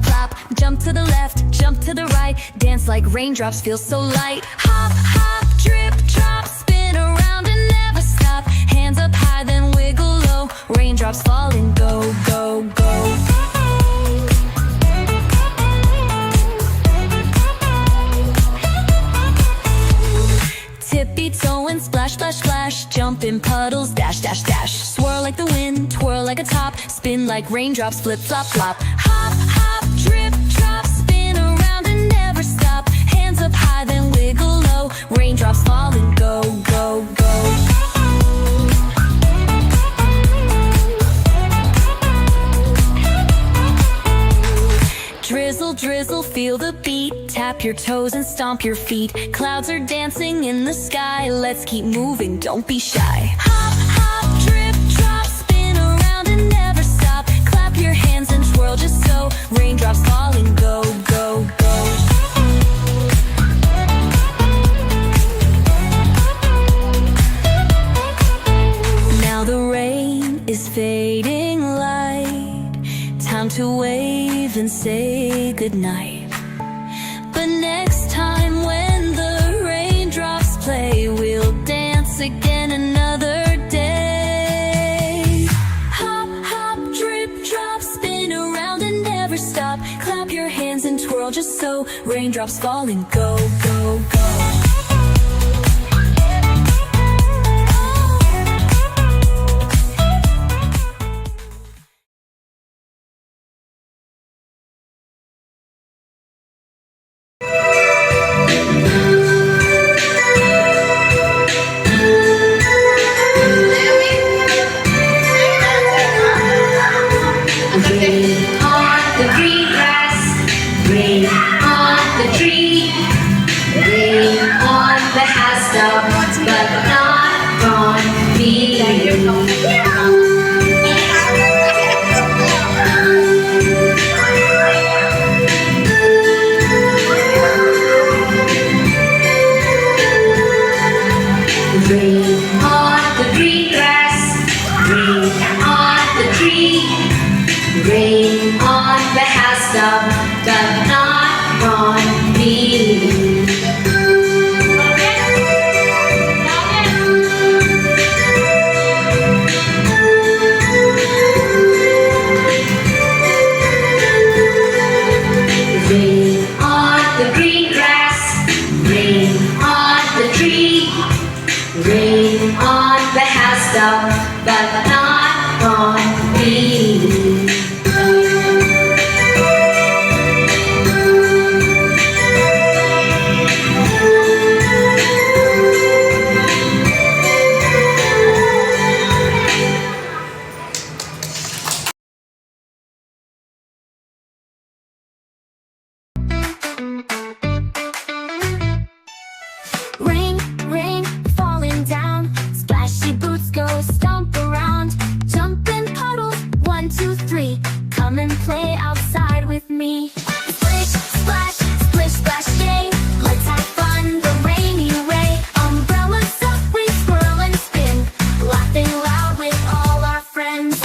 plop. Jump to the left, jump to the right. Dance like raindrops, feel so light. Hop, hop, drip, drop. Spin around and never stop. Hands up high, then wiggle low. Raindrops falling, go, go, go. Tippy-toe and splash, splash, splash. Jump in puddles, dash, dash, dash. Swirl like the wind, twirl like a top. Spin like raindrops, flip, flop, flop. Hop, hop, drip, drop. Spin around and never stop. Hands up high, then wiggle low. Raindrops falling, go, go, go. Drizzle, drizzle, feel the beat. Tap your toes and stomp your feet. Clouds are dancing in the sky. Let's keep moving, don't be shy. Hop, hop, drip, drop. Spin around and never stop. Clap your hands and twirl just so. Raindrops falling, go, go, go. Now the rain is fading light. Time to wave and say goodnight. But next time when the raindrops play, we'll dance again another day. Hop, hop, drip, drop. Spin around and never stop. Clap your hands and twirl just so. Raindrops falling, go, go, go. Rain on the housetop, but not on me. Rain on the green grass, rain on the tree, rain on the housetop, but not on me. Rain, rain, falling down. Splashy boots go stomp around. Jump in puddles, 1, 2, 3. Come and play outside with me. Splish, splash, splish, splash, yay. Let's have fun the rainy way. Umbrellas up, we swirl and spin. Laughing loud with all our friends.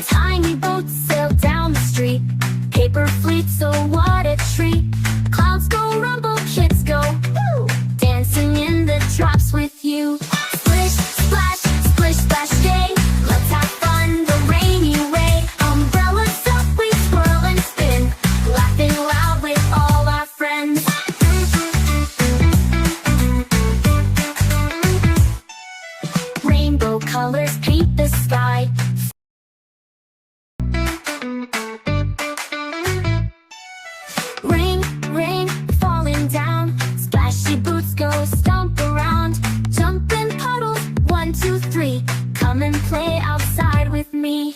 Tiny boats sail down the street. Paper fleets, oh what a treat. Clouds go rumble, kids go woo. Dancing in the drops with you. Splish, splash, splish, splash, yay. Let's have fun the rainy way. Umbrellas up, we swirl and spin. Laughing loud with all our friends. Rainbow colors paint the sky. Rain, rain, falling down. Splashy boots go stomp around. Jump in puddles, 1, 2, 3. Come and play outside with me.